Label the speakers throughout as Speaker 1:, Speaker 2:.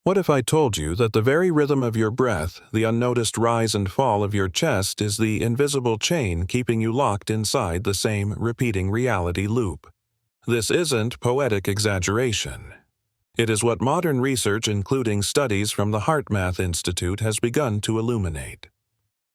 Speaker 1: What if I told you that the very rhythm of your breath, the unnoticed rise and fall of your chest, is the invisible chain keeping you locked inside the same repeating reality loop? This isn't poetic exaggeration. It is what modern research, including studies from the HeartMath Institute, has begun to illuminate.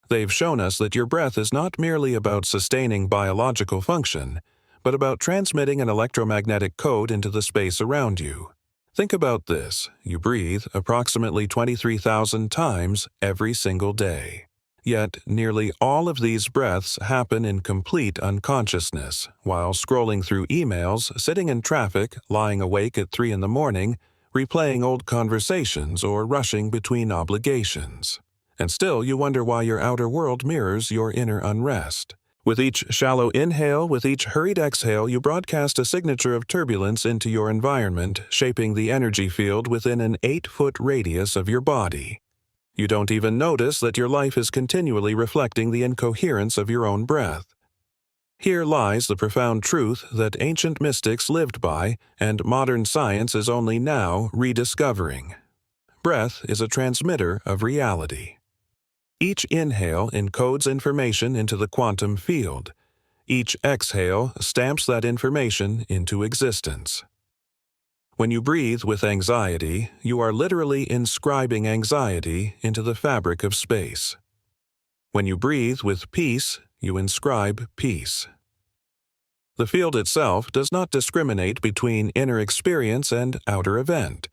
Speaker 1: They've shown us that your breath is not merely about sustaining biological function, but about transmitting an electromagnetic code into the space around you. Think about this. You breathe approximately 23,000 times every single day. Yet, nearly all of these breaths happen in complete unconsciousness, while scrolling through emails, sitting in traffic, lying awake at 3 in the morning, replaying old conversations, or rushing between obligations. And still, you wonder why your outer world mirrors your inner unrest. With each shallow inhale, with each hurried exhale, you broadcast a signature of turbulence into your environment, shaping the energy field within an 8-foot radius of your body. You don't even notice that your life is continually reflecting the incoherence of your own breath. Here lies the profound truth that ancient mystics lived by and modern science is only now rediscovering. Breath is a transmitter of reality. Each inhale encodes information into the quantum field. Each exhale stamps that information into existence. When you breathe with anxiety, you are literally inscribing anxiety into the fabric of space. When you breathe with peace, you inscribe peace. The field itself does not discriminate between inner experience and outer event.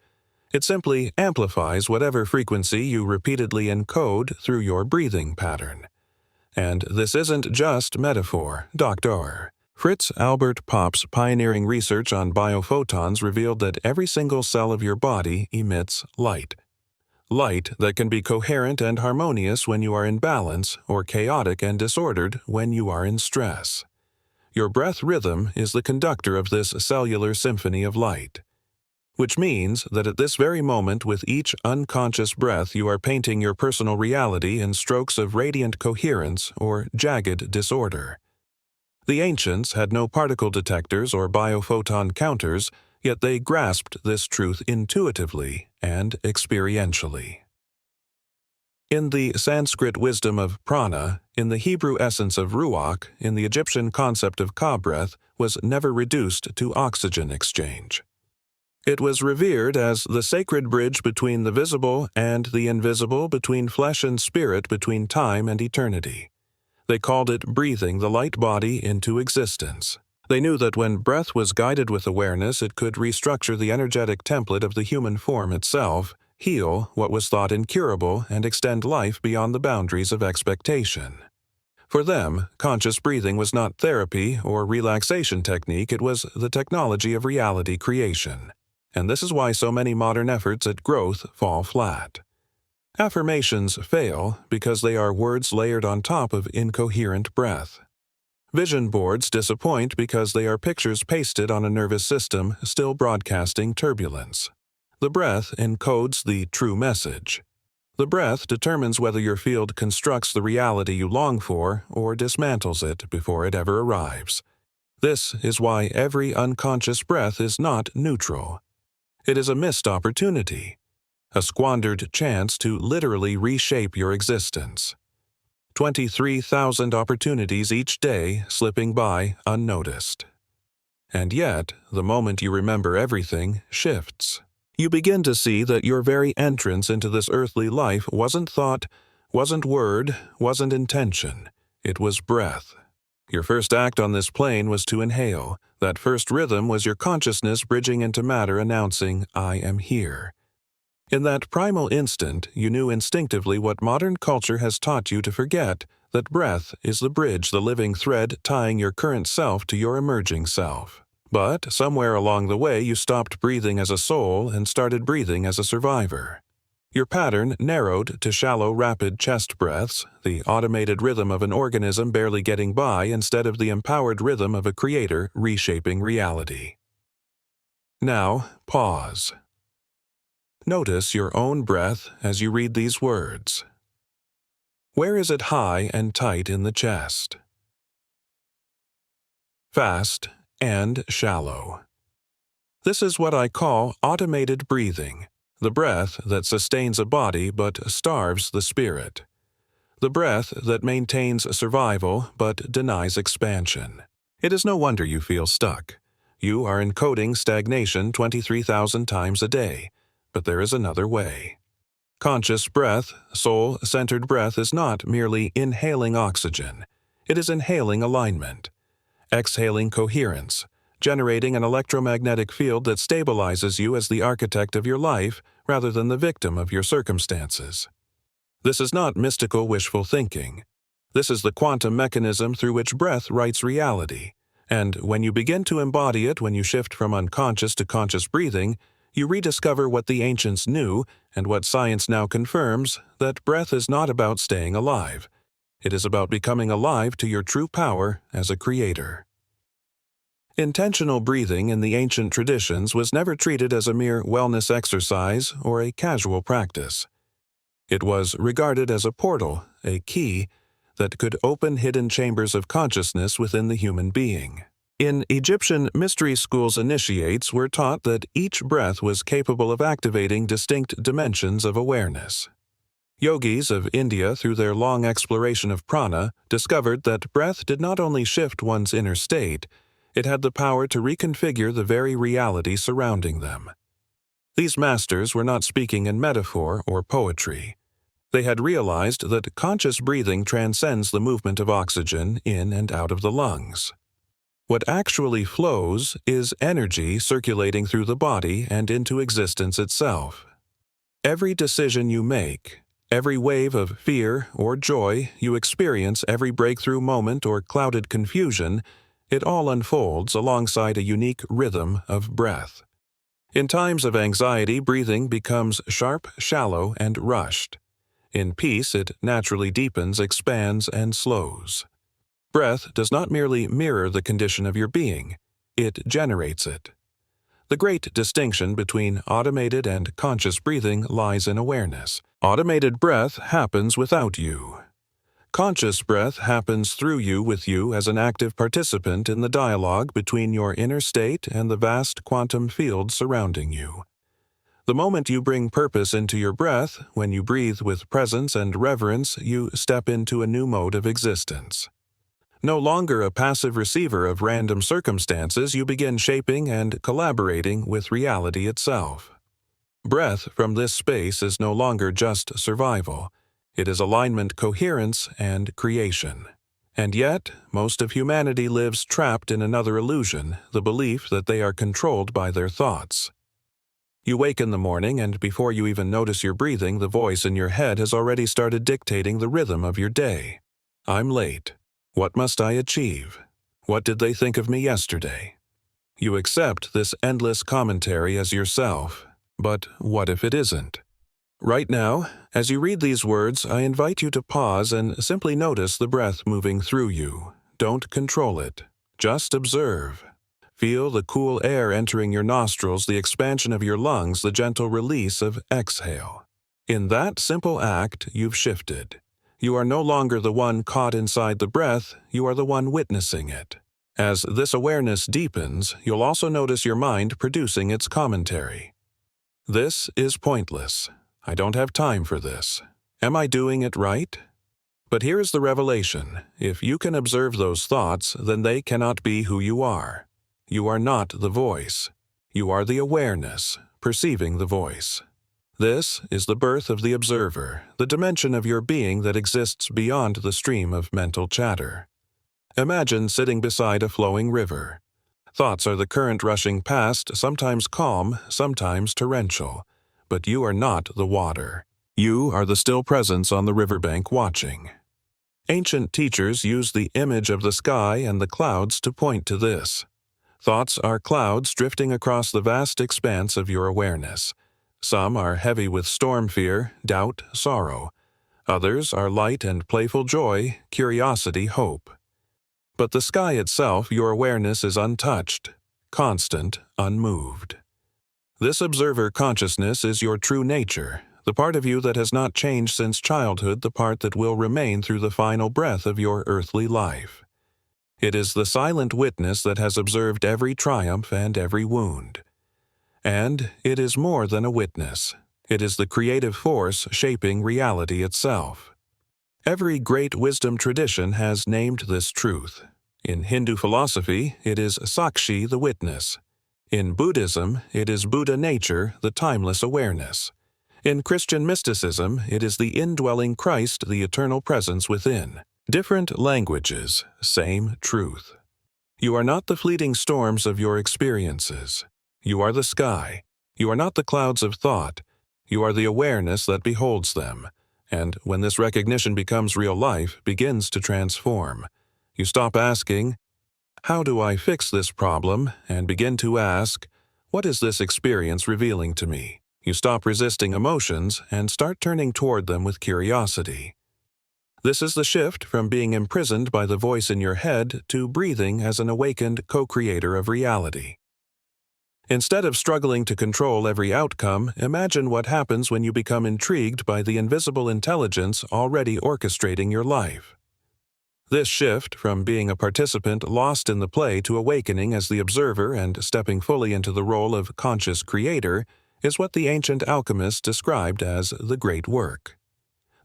Speaker 1: It simply amplifies whatever frequency you repeatedly encode through your breathing pattern. And this isn't just metaphor. Dr. Fritz Albert Popp's pioneering research on biophotons revealed that every single cell of your body emits light. Light that can be coherent and harmonious when you are in balance, or chaotic and disordered when you are in stress. Your breath rhythm is the conductor of this cellular symphony of light. Which means that at this very moment, with each unconscious breath, you are painting your personal reality in strokes of radiant coherence or jagged disorder. The ancients had no particle detectors or biophoton counters, yet they grasped this truth intuitively and experientially. In the Sanskrit wisdom of prana, in the Hebrew essence of ruach, in the Egyptian concept of ka-breath, was never reduced to oxygen exchange. It was revered as the sacred bridge between the visible and the invisible, between flesh and spirit, between time and eternity. They called it breathing the light body into existence. They knew that when breath was guided with awareness, it could restructure the energetic template of the human form itself, heal what was thought incurable, and extend life beyond the boundaries of expectation. For them, conscious breathing was not therapy or relaxation technique, it was the technology of reality creation. And this is why so many modern efforts at growth fall flat. Affirmations fail because they are words layered on top of incoherent breath. Vision boards disappoint because they are pictures pasted on a nervous system still broadcasting turbulence. The breath encodes the true message. The breath determines whether your field constructs the reality you long for or dismantles it before it ever arrives. This is why every unconscious breath is not neutral. It is a missed opportunity, a squandered chance to literally reshape your existence. 23,000 opportunities each day slipping by unnoticed. And yet, the moment you remember everything shifts. You begin to see that your very entrance into this earthly life wasn't thought, wasn't word, wasn't intention. It was breath. Your first act on this plane was to inhale. That first rhythm was your consciousness bridging into matter announcing, I am here. In that primal instant, you knew instinctively what modern culture has taught you to forget, that breath is the bridge, the living thread tying your current self to your emerging self. But somewhere along the way, you stopped breathing as a soul and started breathing as a survivor. Your pattern narrowed to shallow, rapid chest breaths, the automated rhythm of an organism barely getting by instead of the empowered rhythm of a creator reshaping reality. Now, pause. Notice your own breath as you read these words. Where is it high and tight in the chest? Fast and shallow. This is what I call automated breathing, the breath that sustains a body but starves the spirit, the breath that maintains survival but denies expansion. It is no wonder you feel stuck. You are encoding stagnation 23,000 times a day, but there is another way. Conscious breath, soul-centered breath, is not merely inhaling oxygen. It is inhaling alignment, exhaling coherence, generating an electromagnetic field that stabilizes you as the architect of your life rather than the victim of your circumstances. This is not mystical wishful thinking. This is the quantum mechanism through which breath writes reality. And when you begin to embody it, when you shift from unconscious to conscious breathing, you rediscover what the ancients knew and what science now confirms, that breath is not about staying alive. It is about becoming alive to your true power as a creator. Intentional breathing in the ancient traditions was never treated as a mere wellness exercise or a casual practice. It was regarded as a portal, a key, that could open hidden chambers of consciousness within the human being. In Egyptian mystery schools, initiates were taught that each breath was capable of activating distinct dimensions of awareness. Yogis of India, through their long exploration of prana, discovered that breath did not only shift one's inner state, it had the power to reconfigure the very reality surrounding them. These masters were not speaking in metaphor or poetry. They had realized that conscious breathing transcends the movement of oxygen in and out of the lungs. What actually flows is energy circulating through the body and into existence itself. Every decision you make, every wave of fear or joy you experience, every breakthrough moment or clouded confusion, it all unfolds alongside a unique rhythm of breath. In times of anxiety, breathing becomes sharp, shallow, and rushed. In peace, it naturally deepens, expands, and slows. Breath does not merely mirror the condition of your being, it generates it. The great distinction between automated and conscious breathing lies in awareness. Automated breath happens without you. Conscious breath happens through you, with you as an active participant in the dialogue between your inner state and the vast quantum field surrounding you. The moment you bring purpose into your breath, when you breathe with presence and reverence, you step into a new mode of existence. No longer a passive receiver of random circumstances, you begin shaping and collaborating with reality itself. Breath from this space is no longer just survival. It is alignment, coherence, and creation. And yet, most of humanity lives trapped in another illusion, the belief that they are controlled by their thoughts. You wake in the morning, and before you even notice your breathing, the voice in your head has already started dictating the rhythm of your day. I'm late. What must I achieve? What did they think of me yesterday? You accept this endless commentary as yourself, but what if it isn't? Right now, as you read these words, I invite you to pause and simply notice the breath moving through you. Don't control it. Just observe. Feel the cool air entering your nostrils, the expansion of your lungs, the gentle release of exhale. In that simple act, you've shifted. You are no longer the one caught inside the breath, you are the one witnessing it. As this awareness deepens, you'll also notice your mind producing its commentary. This is pointless. I don't have time for this. Am I doing it right? But here is the revelation. If you can observe those thoughts, then they cannot be who you are. You are not the voice. You are the awareness, perceiving the voice. This is the birth of the observer, the dimension of your being that exists beyond the stream of mental chatter. Imagine sitting beside a flowing river. Thoughts are the current rushing past, sometimes calm, sometimes torrential. But you are not the water. You are the still presence on the riverbank watching. Ancient teachers used the image of the sky and the clouds to point to this. Thoughts are clouds drifting across the vast expanse of your awareness. Some are heavy with storm fear, doubt, sorrow. Others are light and playful joy, curiosity, hope. But the sky itself, your awareness is untouched, constant, unmoved. This observer consciousness is your true nature, the part of you that has not changed since childhood, the part that will remain through the final breath of your earthly life. It is the silent witness that has observed every triumph and every wound. And it is more than a witness. It is the creative force shaping reality itself. Every great wisdom tradition has named this truth. In Hindu philosophy, it is Sakshi, the witness. In Buddhism, it is Buddha nature, the timeless awareness. In Christian mysticism, it is the indwelling Christ, the eternal presence within. Different languages, same truth. You are not the fleeting storms of your experiences. You are the sky. You are not the clouds of thought. You are the awareness that beholds them. And when this recognition becomes real life, begins to transform. You stop asking, "How do I fix this problem?" and begin to ask, "What is this experience revealing to me?" You stop resisting emotions and start turning toward them with curiosity. This is the shift from being imprisoned by the voice in your head to breathing as an awakened co-creator of reality. Instead of struggling to control every outcome, imagine what happens when you become intrigued by the invisible intelligence already orchestrating your life. This shift from being a participant lost in the play to awakening as the observer and stepping fully into the role of conscious creator is what the ancient alchemists described as the great work.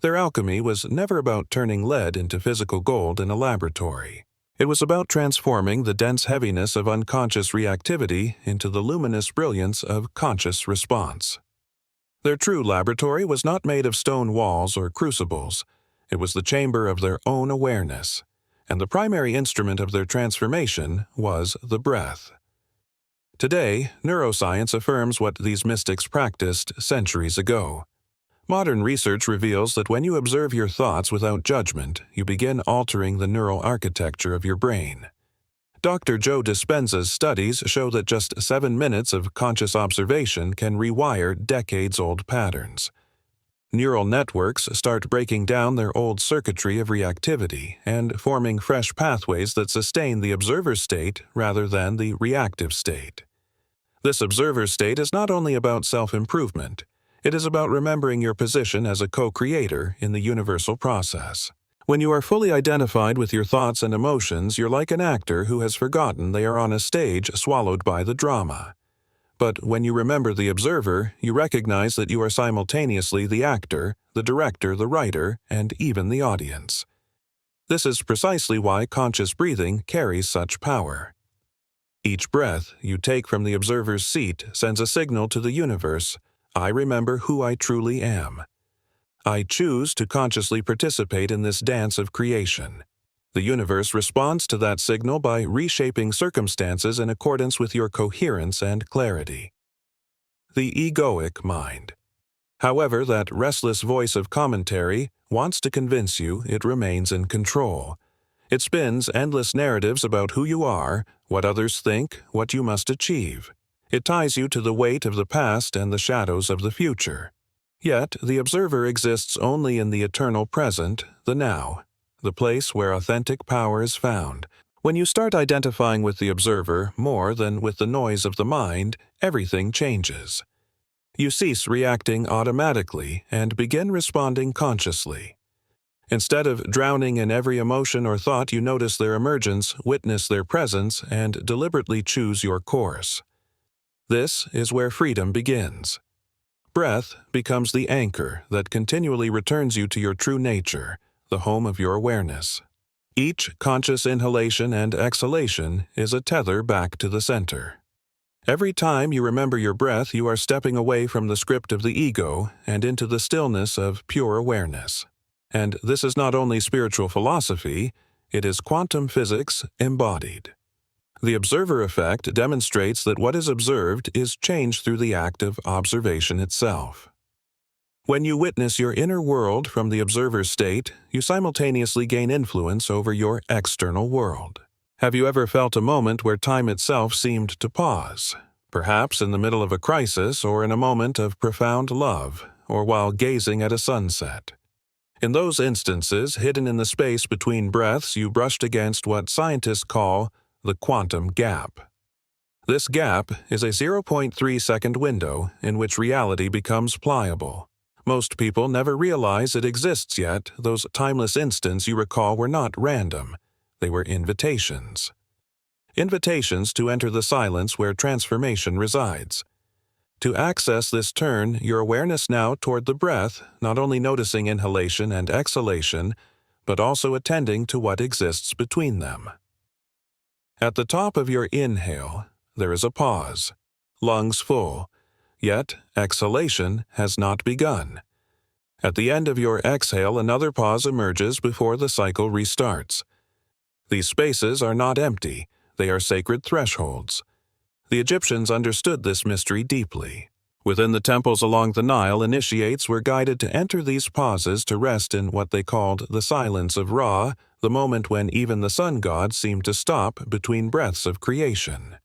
Speaker 1: Their alchemy was never about turning lead into physical gold in a laboratory. It was about transforming the dense heaviness of unconscious reactivity into the luminous brilliance of conscious response. Their true laboratory was not made of stone walls or crucibles. It was the chamber of their own awareness, and the primary instrument of their transformation was the breath. Today, neuroscience affirms what these mystics practiced centuries ago. Modern research reveals that when you observe your thoughts without judgment, you begin altering the neural architecture of your brain. Dr. Joe Dispenza's studies show that just 7 minutes of conscious observation can rewire decades-old patterns. Neural networks start breaking down their old circuitry of reactivity and forming fresh pathways that sustain the observer state rather than the reactive state. This observer state is not only about self-improvement. It is about remembering your position as a co-creator in the universal process. When you are fully identified with your thoughts and emotions, you're like an actor who has forgotten they are on a stage swallowed by the drama. But when you remember the observer, you recognize that you are simultaneously the actor, the director, the writer, and even the audience. This is precisely why conscious breathing carries such power. Each breath you take from the observer's seat sends a signal to the universe: I remember who I truly am. I choose to consciously participate in this dance of creation. The universe responds to that signal by reshaping circumstances in accordance with your coherence and clarity. The egoic mind. However, that restless voice of commentary wants to convince you it remains in control. It spins endless narratives about who you are, what others think, what you must achieve. It ties you to the weight of the past and the shadows of the future. Yet, the observer exists only in the eternal present, the now, the place where authentic power is found. When you start identifying with the observer more than with the noise of the mind, everything changes. You cease reacting automatically and begin responding consciously. Instead of drowning in every emotion or thought, you notice their emergence, witness their presence, and deliberately choose your course. This is where freedom begins. Breath becomes the anchor that continually returns you to your true nature, the home of your awareness. Each conscious inhalation and exhalation is a tether back to the center. Every time you remember your breath, you are stepping away from the script of the ego and into the stillness of pure awareness. And this is not only spiritual philosophy, it is quantum physics embodied. The observer effect demonstrates that what is observed is changed through the act of observation itself. When you witness your inner world from the observer state, you simultaneously gain influence over your external world. Have you ever felt a moment where time itself seemed to pause? Perhaps in the middle of a crisis or in a moment of profound love, or while gazing at a sunset. In those instances, hidden in the space between breaths, you brushed against what scientists call the quantum gap. This gap is a 0.3-second window in which reality becomes pliable. Most people never realize it exists yet. Those timeless instants you recall were not random. They were invitations. Invitations to enter the silence where transformation resides. To access this, turn your awareness now toward the breath, not only noticing inhalation and exhalation, but also attending to what exists between them. At the top of your inhale, there is a pause, lungs full, yet exhalation has not begun. At the end of your exhale, another pause emerges before the cycle restarts. These spaces are not empty, they are sacred thresholds. The Egyptians understood this mystery deeply. Within the temples along the Nile, initiates were guided to enter these pauses to rest in what they called the silence of Ra, the moment when even the sun god seemed to stop between breaths of creation.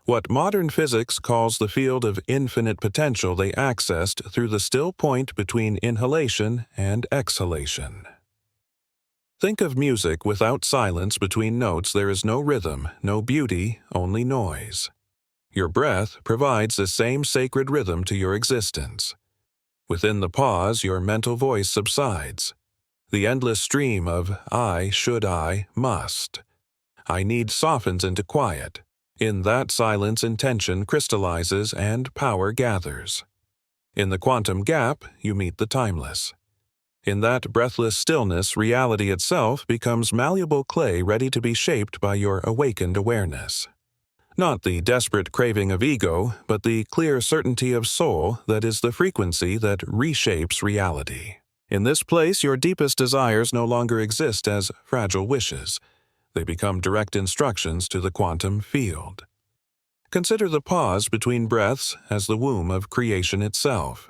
Speaker 1: What modern physics calls the field of infinite potential they accessed through the still point between inhalation and exhalation. Think of music without silence between notes. There is no rhythm, no beauty, only noise. Your breath provides the same sacred rhythm to your existence. Within the pause, your mental voice subsides. The endless stream of I, should I, must. I need softens into quiet. In that silence, intention crystallizes and power gathers. In the quantum gap, you meet the timeless. In that breathless stillness, reality itself becomes malleable clay ready to be shaped by your awakened awareness. Not the desperate craving of ego, but the clear certainty of soul that is the frequency that reshapes reality. In this place, your deepest desires no longer exist as fragile wishes. They become direct instructions to the quantum field. Consider the pause between breaths as the womb of creation itself.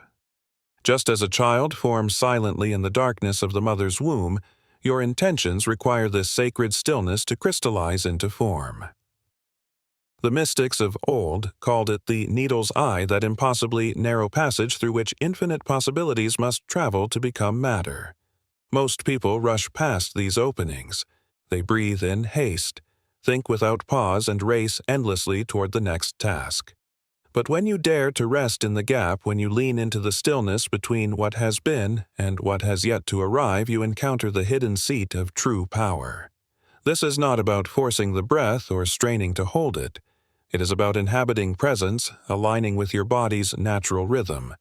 Speaker 1: Just as a child forms silently in the darkness of the mother's womb, your intentions require this sacred stillness to crystallize into form. The mystics of old called it the needle's eye, that impossibly narrow passage through which infinite possibilities must travel to become matter. Most people rush past these openings. They breathe in haste, think without pause, and race endlessly toward the next task. But when you dare to rest in the gap, when you lean into the stillness between what has been and what has yet to arrive, you encounter the hidden seat of true power. This is not about forcing the breath or straining to hold it. It is about inhabiting presence, aligning with your body's natural rhythm,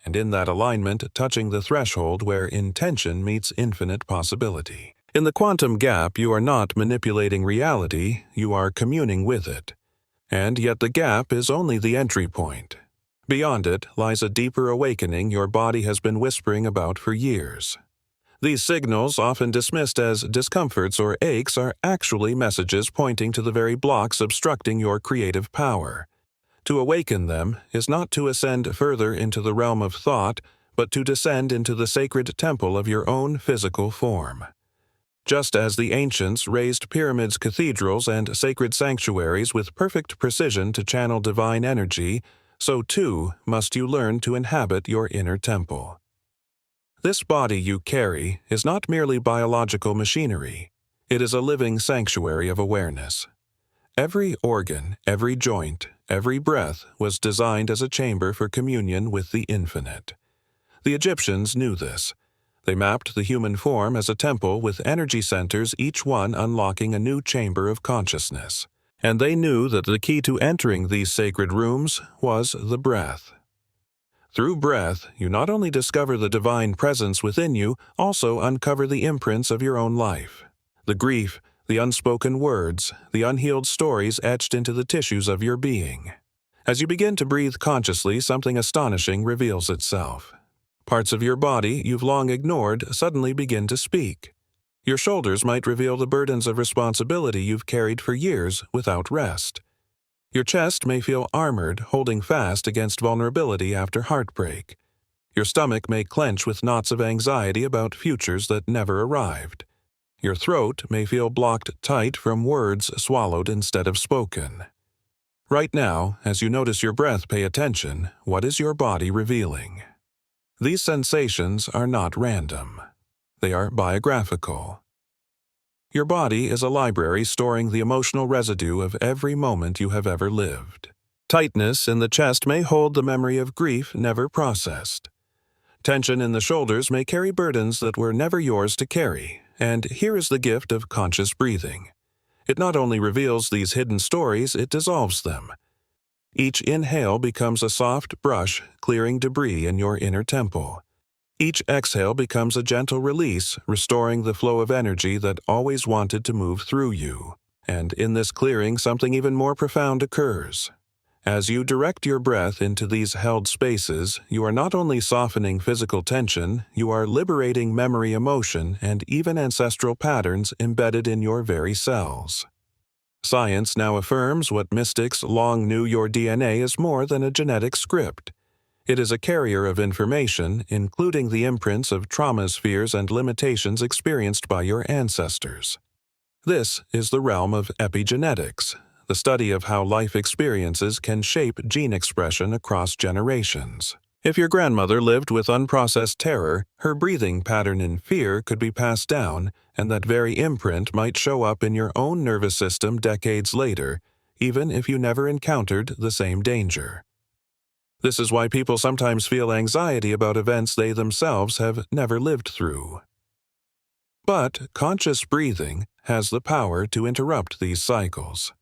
Speaker 1: and in that alignment, touching the threshold where intention meets infinite possibility. In the quantum gap, you are not manipulating reality, you are communing with it. And yet the gap is only the entry point. Beyond it lies a deeper awakening your body has been whispering about for years. These signals, often dismissed as discomforts or aches, are actually messages pointing to the very blocks obstructing your creative power. To awaken them is not to ascend further into the realm of thought, but to descend into the sacred temple of your own physical form. Just as the ancients raised pyramids, cathedrals, and sacred sanctuaries with perfect precision to channel divine energy, so too must you learn to inhabit your inner temple. This body you carry is not merely biological machinery. It is a living sanctuary of awareness. Every organ, every joint, every breath was designed as a chamber for communion with the infinite. The Egyptians knew this. They mapped the human form as a temple with energy centers, each one unlocking a new chamber of consciousness. And they knew that the key to entering these sacred rooms was the breath. Through breath, you not only discover the divine presence within you, also uncover the imprints of your own life. The grief, the unspoken words, the unhealed stories etched into the tissues of your being. As you begin to breathe consciously, something astonishing reveals itself. Parts of your body you've long ignored suddenly begin to speak. Your shoulders might reveal the burdens of responsibility you've carried for years without rest. Your chest may feel armored, holding fast against vulnerability after heartbreak. Your stomach may clench with knots of anxiety about futures that never arrived. Your throat may feel blocked tight from words swallowed instead of spoken. Right now, as you notice your breath, pay attention. What is your body revealing? These sensations are not random. They are biographical. Your body is a library storing the emotional residue of every moment you have ever lived. Tightness in the chest may hold the memory of grief never processed. Tension in the shoulders may carry burdens that were never yours to carry, and here is the gift of conscious breathing. It not only reveals these hidden stories, it dissolves them. Each inhale becomes a soft brush clearing debris in your inner temple. Each exhale becomes a gentle release, restoring the flow of energy that always wanted to move through you. And in this clearing, something even more profound occurs. As you direct your breath into these held spaces, you are not only softening physical tension, you are liberating memory, emotion, and even ancestral patterns embedded in your very cells. Science now affirms what mystics long knew: your DNA is more than a genetic script. It is a carrier of information, including the imprints of traumas, fears, and limitations experienced by your ancestors. This is the realm of epigenetics, the study of how life experiences can shape gene expression across generations. If your grandmother lived with unprocessed terror, her breathing pattern in fear could be passed down, and that very imprint might show up in your own nervous system decades later, even if you never encountered the same danger. This is why people sometimes feel anxiety about events they themselves have never lived through. But conscious breathing has the power to interrupt these cycles.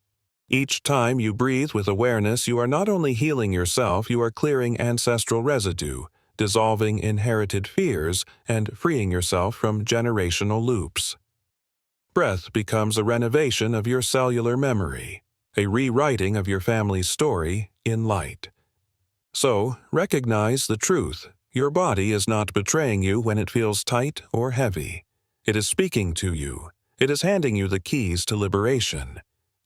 Speaker 1: Each time you breathe with awareness, you are not only healing yourself, you are clearing ancestral residue, dissolving inherited fears, and freeing yourself from generational loops. Breath becomes a renovation of your cellular memory, a rewriting of your family's story in light. So, recognize the truth. Your body is not betraying you when it feels tight or heavy. It is speaking to you. It is handing you the keys to liberation.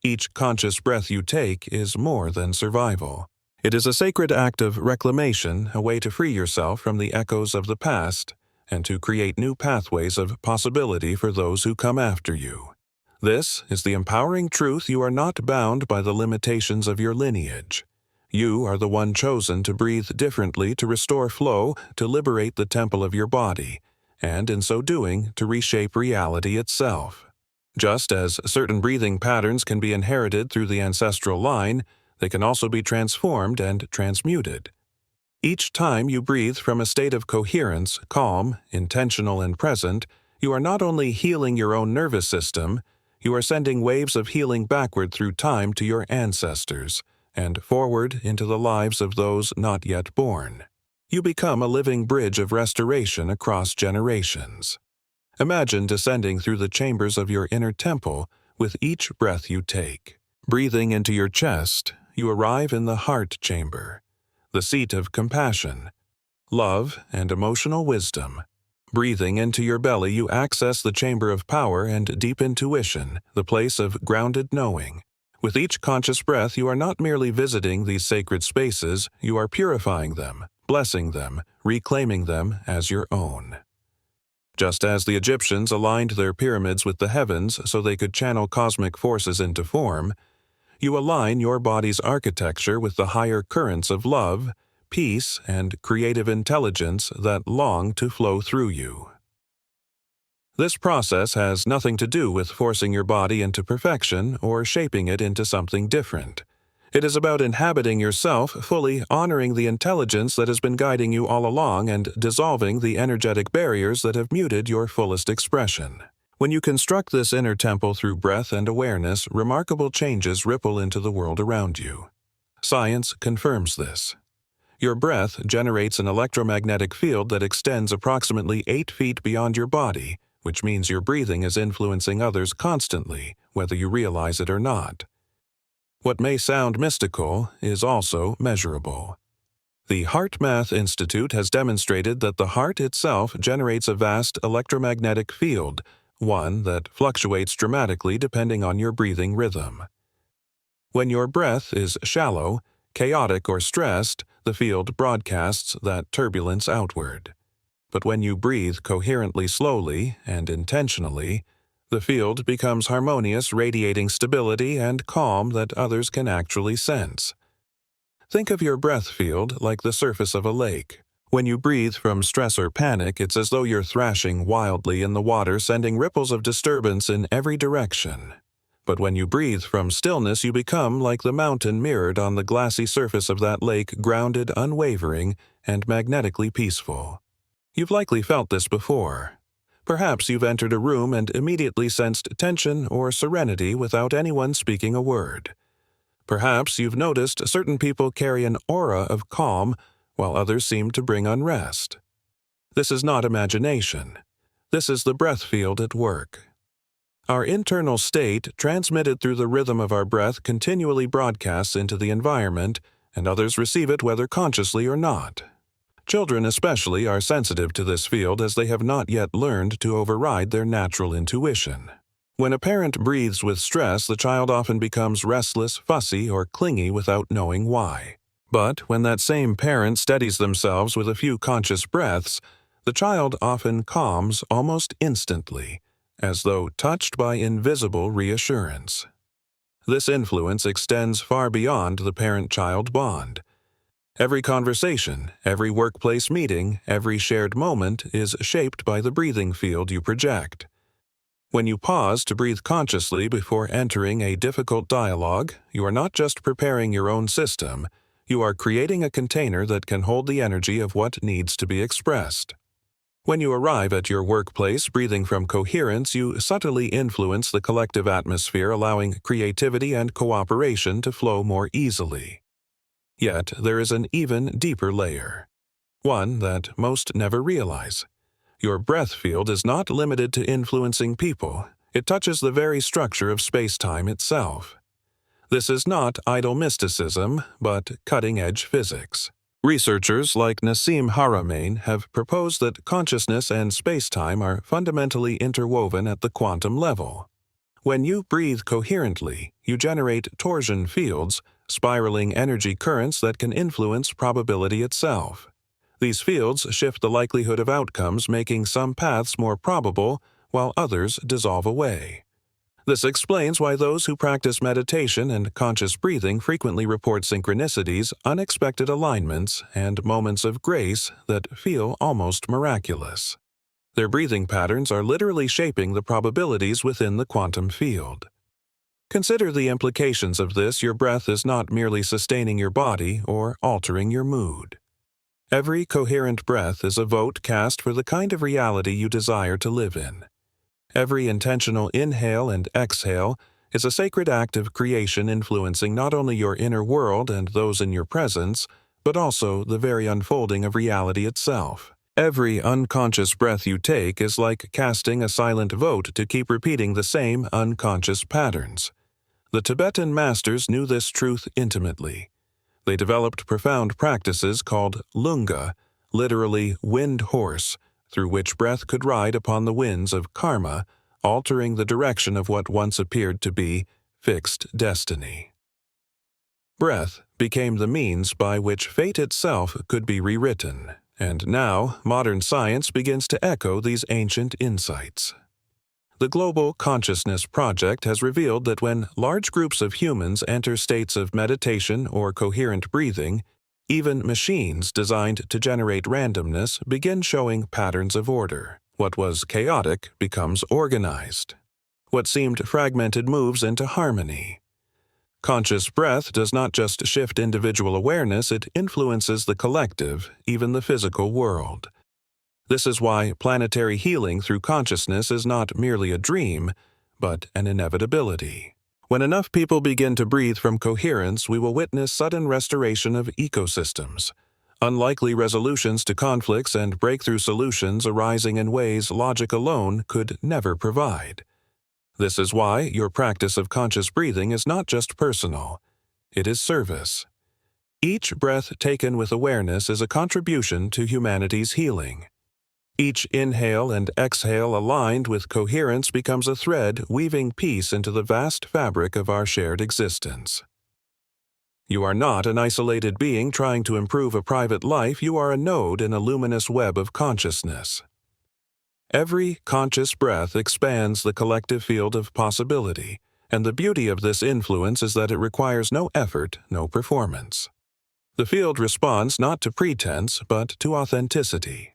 Speaker 1: Each conscious breath you take is more than survival. It is a sacred act of reclamation, a way to free yourself from the echoes of the past and to create new pathways of possibility for those who come after you. This is the empowering truth: you are not bound by the limitations of your lineage. You are the one chosen to breathe differently, to restore flow, to liberate the temple of your body, and in so doing, to reshape reality itself. Just as certain breathing patterns can be inherited through the ancestral line, they can also be transformed and transmuted. Each time you breathe from a state of coherence, calm, intentional, and present, you are not only healing your own nervous system, you are sending waves of healing backward through time to your ancestors, and forward into the lives of those not yet born. You become a living bridge of restoration across generations. Imagine descending through the chambers of your inner temple with each breath you take. Breathing into your chest, you arrive in the heart chamber, the seat of compassion, love, and emotional wisdom. Breathing into your belly, you access the chamber of power and deep intuition, the place of grounded knowing. With each conscious breath, you are not merely visiting these sacred spaces, you are purifying them, blessing them, reclaiming them as your own. Just as the Egyptians aligned their pyramids with the heavens so they could channel cosmic forces into form, you align your body's architecture with the higher currents of love, peace, and creative intelligence that long to flow through you. This process has nothing to do with forcing your body into perfection or shaping it into something different. It is about inhabiting yourself fully, honoring the intelligence that has been guiding you all along, and dissolving the energetic barriers that have muted your fullest expression. When you construct this inner temple through breath and awareness, remarkable changes ripple into the world around you. Science confirms this. Your breath generates an electromagnetic field that extends approximately 8 feet beyond your body, which means your breathing is influencing others constantly, whether you realize it or not. What may sound mystical is also measurable. The HeartMath Institute has demonstrated that the heart itself generates a vast electromagnetic field, one that fluctuates dramatically depending on your breathing rhythm. When your breath is shallow, chaotic, or stressed, the field broadcasts that turbulence outward. But when you breathe coherently, slowly, and intentionally, the field becomes harmonious, radiating stability and calm that others can actually sense. Think of your breath field like the surface of a lake. When you breathe from stress or panic, it's as though you're thrashing wildly in the water, sending ripples of disturbance in every direction. But when you breathe from stillness, you become like the mountain mirrored on the glassy surface of that lake, grounded, unwavering, and magnetically peaceful. You've likely felt this before. Perhaps you've entered a room and immediately sensed tension or serenity without anyone speaking a word. Perhaps you've noticed certain people carry an aura of calm, while others seem to bring unrest. This is not imagination. This is the breath field at work. Our internal state, transmitted through the rhythm of our breath, continually broadcasts into the environment, and others receive it whether consciously or not. Children especially are sensitive to this field as they have not yet learned to override their natural intuition. When a parent breathes with stress, the child often becomes restless, fussy, or clingy without knowing why. But when that same parent steadies themselves with a few conscious breaths, the child often calms almost instantly, as though touched by invisible reassurance. This influence extends far beyond the parent-child bond. Every conversation, every workplace meeting, every shared moment is shaped by the breathing field you project. When you pause to breathe consciously before entering a difficult dialogue, you are not just preparing your own system, you are creating a container that can hold the energy of what needs to be expressed. When you arrive at your workplace breathing from coherence, you subtly influence the collective atmosphere, allowing creativity and cooperation to flow more easily. Yet, there is an even deeper layer, one that most never realize. Your breath field is not limited to influencing people. It touches the very structure of space-time itself. This is not idle mysticism, but cutting-edge physics. Researchers like Nassim Haramein have proposed that consciousness and space-time are fundamentally interwoven at the quantum level. When you breathe coherently, you generate torsion fields, spiraling energy currents that can influence probability itself. These fields shift the likelihood of outcomes, making some paths more probable while others dissolve away. This explains why those who practice meditation and conscious breathing frequently report synchronicities, unexpected alignments, and moments of grace that feel almost miraculous. Their breathing patterns are literally shaping the probabilities within the quantum field. Consider the implications of this. Your breath is not merely sustaining your body or altering your mood. Every coherent breath is a vote cast for the kind of reality you desire to live in. Every intentional inhale and exhale is a sacred act of creation influencing not only your inner world and those in your presence, but also the very unfolding of reality itself. Every unconscious breath you take is like casting a silent vote to keep repeating the same unconscious patterns. The Tibetan masters knew this truth intimately. They developed profound practices called lunga, literally wind horse, through which breath could ride upon the winds of karma, altering the direction of what once appeared to be fixed destiny. Breath became the means by which fate itself could be rewritten, and now modern science begins to echo these ancient insights. The Global Consciousness Project has revealed that when large groups of humans enter states of meditation or coherent breathing, even machines designed to generate randomness begin showing patterns of order. What was chaotic becomes organized. What seemed fragmented moves into harmony. Conscious breath does not just shift individual awareness, it influences the collective, even the physical world. This is why planetary healing through consciousness is not merely a dream, but an inevitability. When enough people begin to breathe from coherence, we will witness sudden restoration of ecosystems, unlikely resolutions to conflicts, and breakthrough solutions arising in ways logic alone could never provide. This is why your practice of conscious breathing is not just personal, it is service. Each breath taken with awareness is a contribution to humanity's healing. Each inhale and exhale aligned with coherence becomes a thread weaving peace into the vast fabric of our shared existence. You are not an isolated being trying to improve a private life, you are a node in a luminous web of consciousness. Every conscious breath expands the collective field of possibility, and the beauty of this influence is that it requires no effort, no performance. The field responds not to pretense, but to authenticity.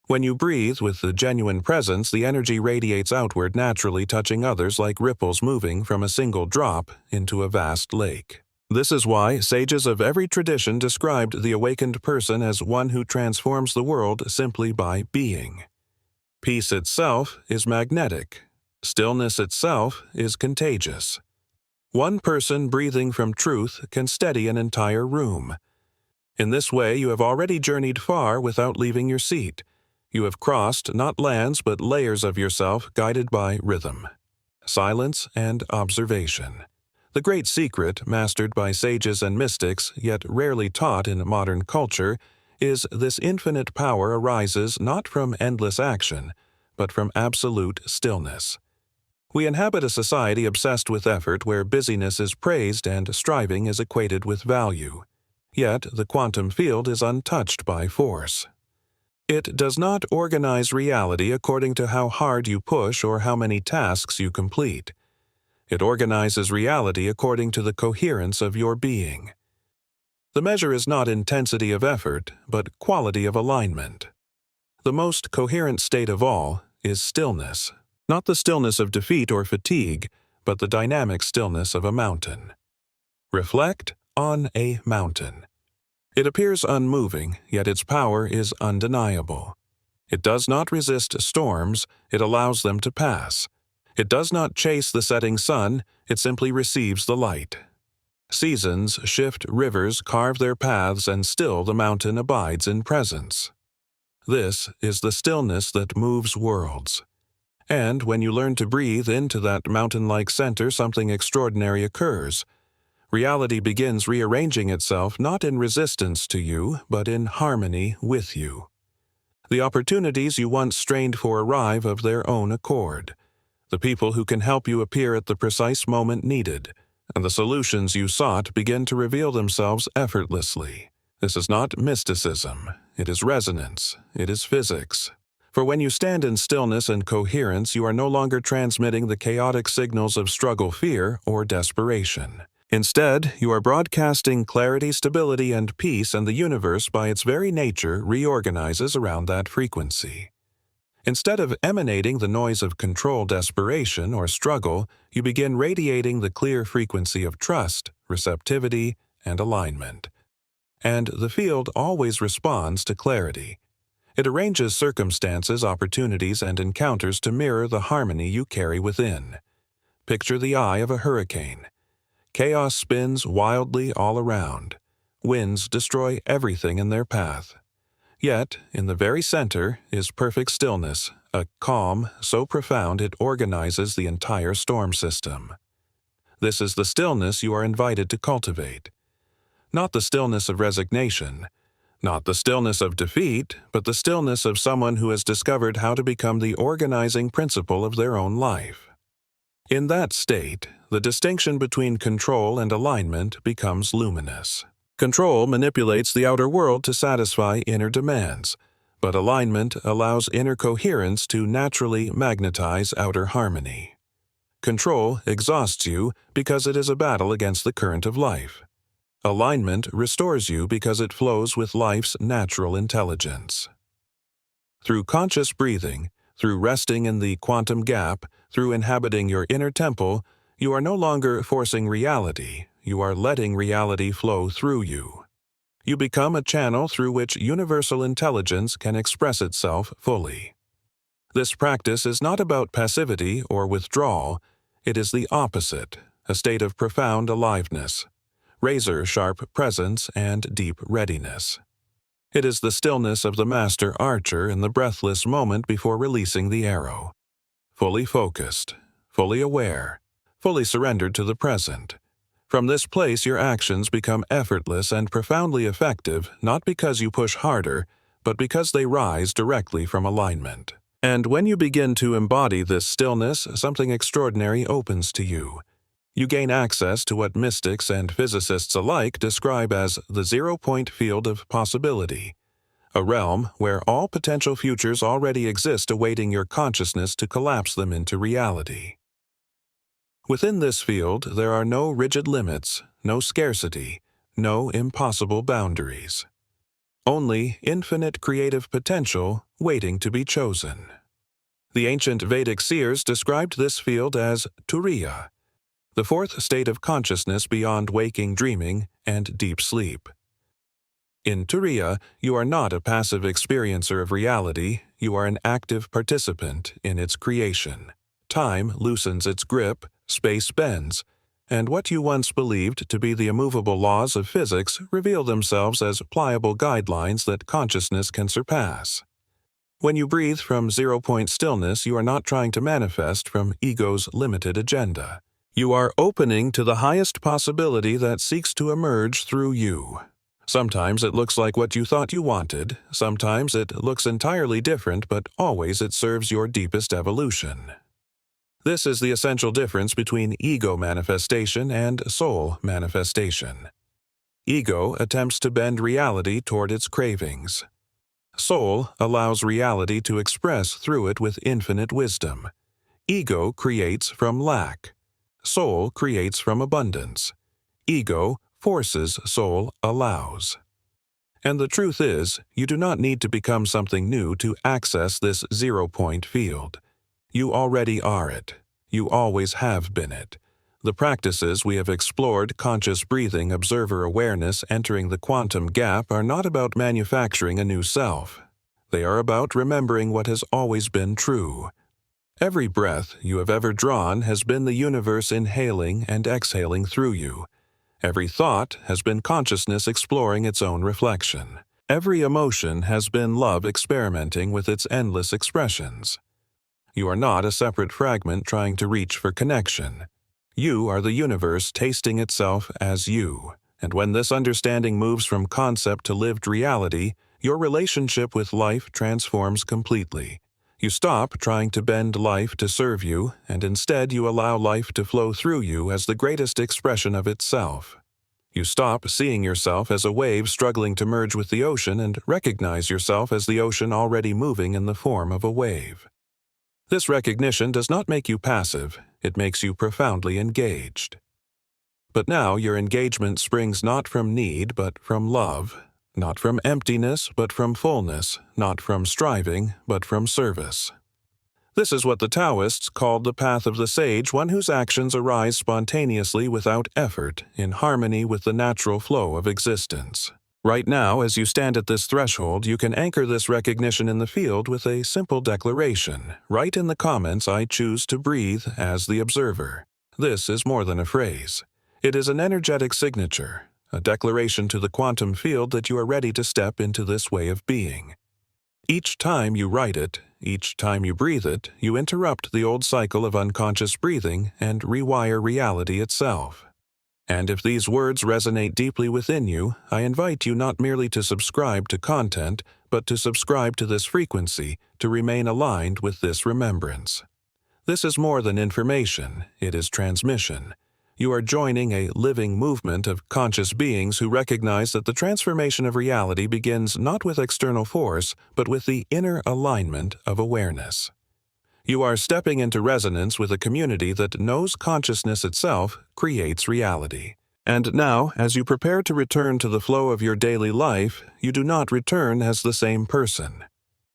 Speaker 1: When you breathe with the genuine presence, the energy radiates outward naturally, touching others like ripples moving from a single drop into a vast lake. This is why sages of every tradition described the awakened person as one who transforms the world simply by being. Peace itself is magnetic. Stillness itself is contagious. One person breathing from truth can steady an entire room. In this way, you have already journeyed far without leaving your seat. You have crossed not lands but layers of yourself guided by rhythm, silence, and observation. The great secret, mastered by sages and mystics, yet rarely taught in modern culture, is this infinite power arises not from endless action, but from absolute stillness. We inhabit a society obsessed with effort where busyness is praised and striving is equated with value. Yet the quantum field is untouched by force. It does not organize reality according to how hard you push or how many tasks you complete. It organizes reality according to the coherence of your being. The measure is not intensity of effort, but quality of alignment. The most coherent state of all is stillness, not the stillness of defeat or fatigue, but the dynamic stillness of a mountain. Reflect on a mountain. It appears unmoving, yet its power is undeniable. It does not resist storms, it allows them to pass. It does not chase the setting sun, it simply receives the light. Seasons shift, rivers carve their paths, and still the mountain abides in presence. This is the stillness that moves worlds. And when you learn to breathe into that mountain-like center, something extraordinary occurs. Reality begins rearranging itself not in resistance to you, but in harmony with you. The opportunities you once strained for arrive of their own accord. The people who can help you appear at the precise moment needed, and the solutions you sought begin to reveal themselves effortlessly. This is not mysticism. It is resonance. It is physics. For when you stand in stillness and coherence, you are no longer transmitting the chaotic signals of struggle, fear, or desperation. Instead, you are broadcasting clarity, stability, and peace, and the universe, by its very nature, reorganizes around that frequency. Instead of emanating the noise of control, desperation, or struggle, you begin radiating the clear frequency of trust, receptivity, and alignment. And the field always responds to clarity. It arranges circumstances, opportunities, and encounters to mirror the harmony you carry within. Picture the eye of a hurricane. Chaos spins wildly all around. Winds destroy everything in their path. Yet, in the very center is perfect stillness, a calm so profound it organizes the entire storm system. This is the stillness you are invited to cultivate. Not the stillness of resignation, not the stillness of defeat, but the stillness of someone who has discovered how to become the organizing principle of their own life. In that state, the distinction between control and alignment becomes luminous. Control manipulates the outer world to satisfy inner demands, but alignment allows inner coherence to naturally magnetize outer harmony. Control exhausts you because it is a battle against the current of life. Alignment restores you because it flows with life's natural intelligence. Through conscious breathing, through resting in the quantum gap, through inhabiting your inner temple, you are no longer forcing reality, you are letting reality flow through you. You become a channel through which universal intelligence can express itself fully. This practice is not about passivity or withdrawal, it is the opposite, a state of profound aliveness, razor-sharp presence, and deep readiness. It is the stillness of the master archer in the breathless moment before releasing the arrow. Fully focused, fully aware, fully surrendered to the present. From this place your actions become effortless and profoundly effective, not because you push harder, but because they rise directly from alignment. And when you begin to embody this stillness, something extraordinary opens to you. You gain access to what mystics and physicists alike describe as the zero-point field of possibility, a realm where all potential futures already exist awaiting your consciousness to collapse them into reality. Within this field, there are no rigid limits, no scarcity, no impossible boundaries. Only infinite creative potential waiting to be chosen. The ancient Vedic seers described this field as Turiya, the fourth state of consciousness beyond waking dreaming and deep sleep. In Turiya, you are not a passive experiencer of reality, you are an active participant in its creation. Time loosens its grip, space bends, and what you once believed to be the immovable laws of physics reveal themselves as pliable guidelines that consciousness can surpass. When you breathe from zero-point stillness, you are not trying to manifest from ego's limited agenda. You are opening to the highest possibility that seeks to emerge through you. Sometimes it looks like what you thought you wanted, sometimes it looks entirely different, but always it serves your deepest evolution. This is the essential difference between ego manifestation and soul manifestation. Ego attempts to bend reality toward its cravings. Soul allows reality to express through it with infinite wisdom. Ego creates from lack. Soul creates from abundance. Ego forces, soul allows. And the truth is, you do not need to become something new to access this zero-point field. You already are it. You always have been it. The practices we have explored, conscious breathing, observer awareness, entering the quantum gap, are not about manufacturing a new self. They are about remembering what has always been true. Every breath you have ever drawn has been the universe inhaling and exhaling through you. Every thought has been consciousness exploring its own reflection. Every emotion has been love experimenting with its endless expressions. You are not a separate fragment trying to reach for connection. You are the universe tasting itself as you, and when this understanding moves from concept to lived reality, your relationship with life transforms completely. You stop trying to bend life to serve you, and instead you allow life to flow through you as the greatest expression of itself. You stop seeing yourself as a wave struggling to merge with the ocean and recognize yourself as the ocean already moving in the form of a wave. This recognition does not make you passive, it makes you profoundly engaged. But now your engagement springs not from need but from love, not from emptiness but from fullness, not from striving but from service. This is what the Taoists called the path of the sage, one whose actions arise spontaneously without effort, in harmony with the natural flow of existence. Right now, as you stand at this threshold, you can anchor this recognition in the field with a simple declaration. Write in the comments, "I choose to breathe as the observer." This is more than a phrase. It is an energetic signature, a declaration to the quantum field that you are ready to step into this way of being. Each time you write it, each time you breathe it, you interrupt the old cycle of unconscious breathing and rewire reality itself. And if these words resonate deeply within you, I invite you not merely to subscribe to content, but to subscribe to this frequency, to remain aligned with this remembrance. This is more than information, it is transmission. You are joining a living movement of conscious beings who recognize that the transformation of reality begins not with external force, but with the inner alignment of awareness. You are stepping into resonance with a community that knows consciousness itself creates reality. And now, as you prepare to return to the flow of your daily life, you do not return as the same person.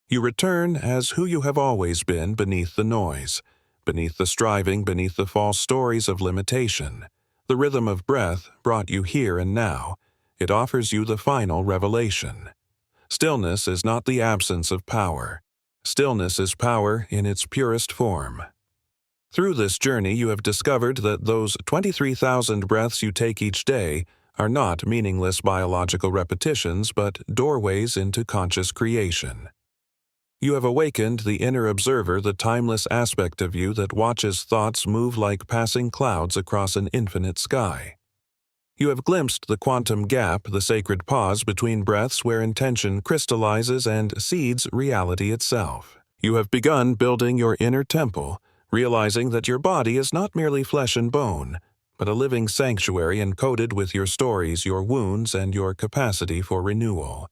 Speaker 1: You return as who you have always been beneath the noise, beneath the striving, beneath the false stories of limitation. The rhythm of breath brought you here and now. It offers you the final revelation. Stillness is not the absence of power. Stillness is power in its purest form. Through this journey, you have discovered that those 23,000 breaths you take each day are not meaningless biological repetitions, but doorways into conscious creation. You have awakened the inner observer, the timeless aspect of you that watches thoughts move like passing clouds across an infinite sky. You have glimpsed the quantum gap, the sacred pause between breaths where intention crystallizes and seeds reality itself. You have begun building your inner temple, realizing that your body is not merely flesh and bone, but a living sanctuary encoded with your stories, your wounds, and your capacity for renewal.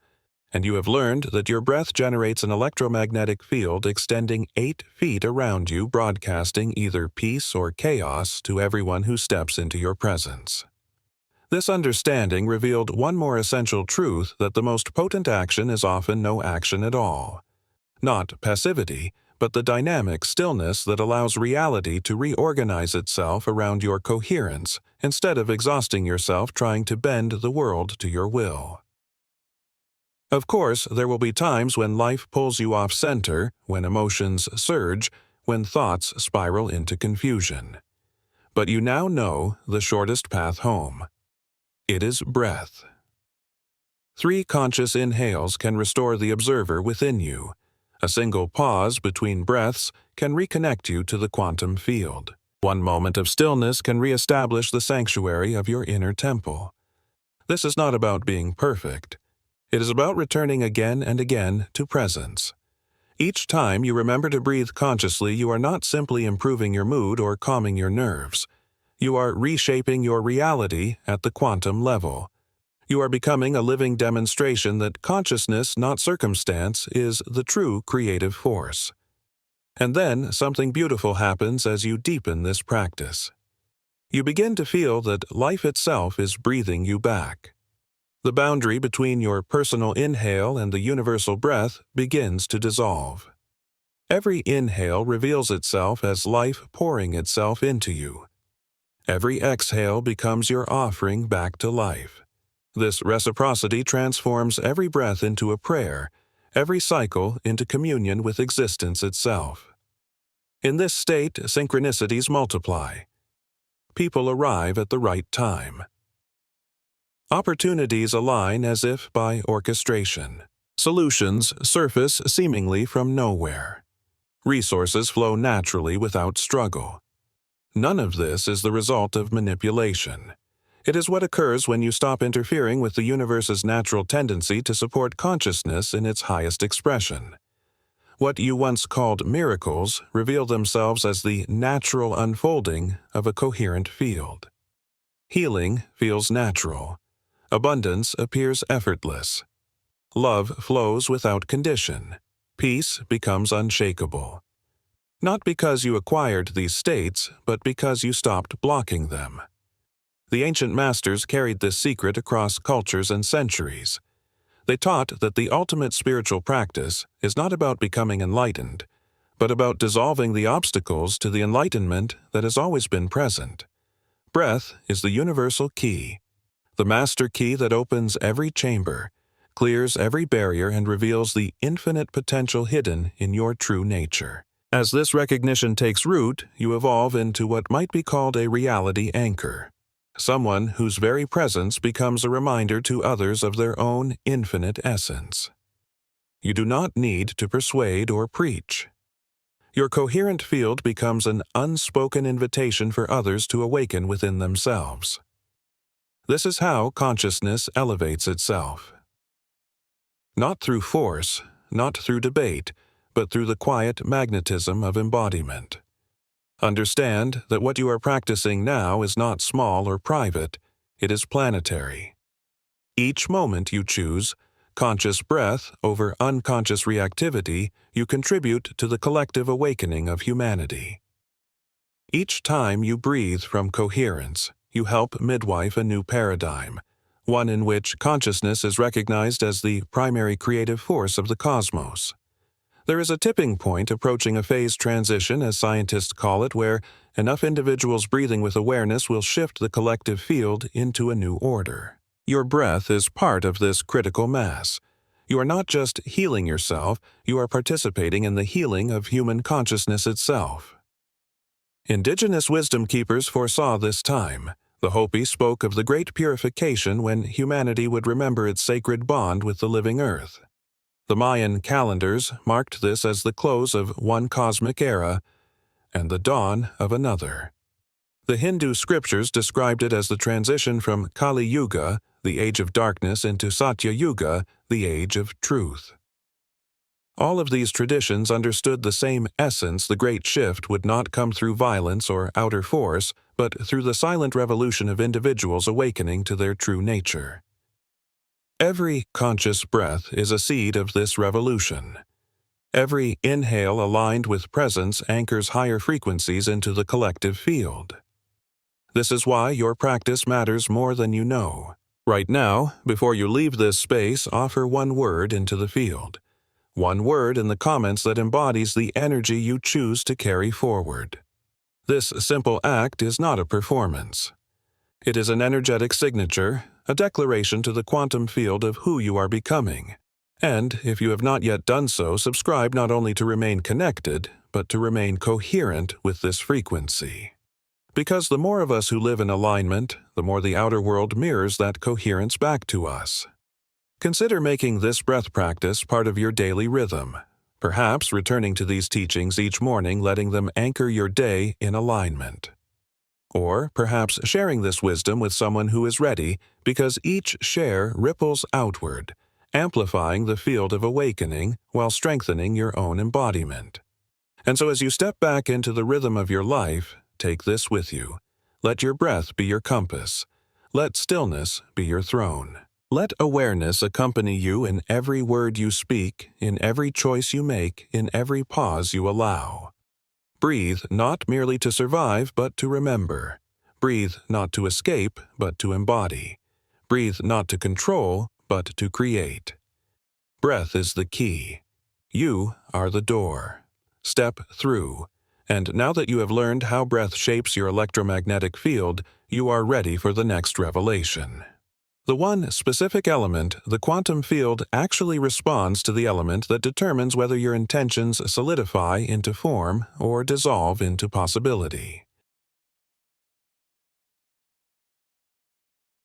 Speaker 1: And you have learned that your breath generates an electromagnetic field extending 8 feet around you, broadcasting either peace or chaos to everyone who steps into your presence. This understanding revealed one more essential truth, that the most potent action is often no action at all. Not passivity, but the dynamic stillness that allows reality to reorganize itself around your coherence, instead of exhausting yourself trying to bend the world to your will. Of course, there will be times when life pulls you off center, when emotions surge, when thoughts spiral into confusion. But you now know the shortest path home. It is breath. 3 conscious inhales can restore the observer within you. A single pause between breaths can reconnect you to the quantum field. 1 moment of stillness can reestablish the sanctuary of your inner temple. This is not about being perfect. It is about returning again and again to presence. Each time you remember to breathe consciously, you are not simply improving your mood or calming your nerves. You are reshaping your reality at the quantum level. You are becoming a living demonstration that consciousness, not circumstance, is the true creative force. And then something beautiful happens as you deepen this practice. You begin to feel that life itself is breathing you back. The boundary between your personal inhale and the universal breath begins to dissolve. Every inhale reveals itself as life pouring itself into you. Every exhale becomes your offering back to life. This reciprocity transforms every breath into a prayer, every cycle into communion with existence itself. In this state, synchronicities multiply. People arrive at the right time. Opportunities align as if by orchestration. Solutions surface seemingly from nowhere. Resources flow naturally without struggle. None of this is the result of manipulation. It is what occurs when you stop interfering with the universe's natural tendency to support consciousness in its highest expression. What you once called miracles reveal themselves as the natural unfolding of a coherent field. Healing feels natural. Abundance appears effortless. Love flows without condition. Peace becomes unshakable. Not because you acquired these states, but because you stopped blocking them. The ancient masters carried this secret across cultures and centuries. They taught that the ultimate spiritual practice is not about becoming enlightened, but about dissolving the obstacles to the enlightenment that has always been present. Breath is the universal key, the master key that opens every chamber, clears every barrier, and reveals the infinite potential hidden in your true nature. As this recognition takes root, you evolve into what might be called a reality anchor. Someone whose very presence becomes a reminder to others of their own infinite essence. You do not need to persuade or preach. Your coherent field becomes an unspoken invitation for others to awaken within themselves. This is how consciousness elevates itself. Not through force, not through debate, but through the quiet magnetism of embodiment. Understand that what you are practicing now is not small or private, it is planetary. Each moment you choose, conscious breath over unconscious reactivity, you contribute to the collective awakening of humanity. Each time you breathe from coherence, you help midwife a new paradigm, one in which consciousness is recognized as the primary creative force of the cosmos. There is a tipping point approaching a phase transition, as scientists call it, where enough individuals breathing with awareness will shift the collective field into a new order. Your breath is part of this critical mass. You are not just healing yourself, you are participating in the healing of human consciousness itself. Indigenous wisdom keepers foresaw this time. The Hopi spoke of the great purification when humanity would remember its sacred bond with the living earth. The Mayan calendars marked this as the close of one cosmic era and the dawn of another. The Hindu scriptures described it as the transition from Kali Yuga, the age of darkness, into Satya Yuga, the age of truth. All of these traditions understood the same essence: the great shift would not come through violence or outer force, but through the silent revolution of individuals awakening to their true nature. Every conscious breath is a seed of this revolution. Every inhale aligned with presence anchors higher frequencies into the collective field. This is why your practice matters more than you know. Right now, before you leave this space, offer one word into the field. One word in the comments that embodies the energy you choose to carry forward. This simple act is not a performance. It is an energetic signature, a declaration to the quantum field of who you are becoming. And, if you have not yet done so, subscribe not only to remain connected, but to remain coherent with this frequency. Because the more of us who live in alignment, the more the outer world mirrors that coherence back to us. Consider making this breath practice part of your daily rhythm, perhaps returning to these teachings each morning, letting them anchor your day in alignment. Or perhaps sharing this wisdom with someone who is ready, because each share ripples outward, amplifying the field of awakening while strengthening your own embodiment. And so as you step back into the rhythm of your life, take this with you. Let your breath be your compass. Let stillness be your throne. Let awareness accompany you in every word you speak, in every choice you make, in every pause you allow. Breathe not merely to survive, but to remember. Breathe not to escape, but to embody. Breathe not to control, but to create. Breath is the key. You are the door. Step through. And now that you have learned how breath shapes your electromagnetic field, you are ready for the next revelation. The one specific element, the quantum field, actually responds to the element that determines whether your intentions solidify into form or dissolve into possibility.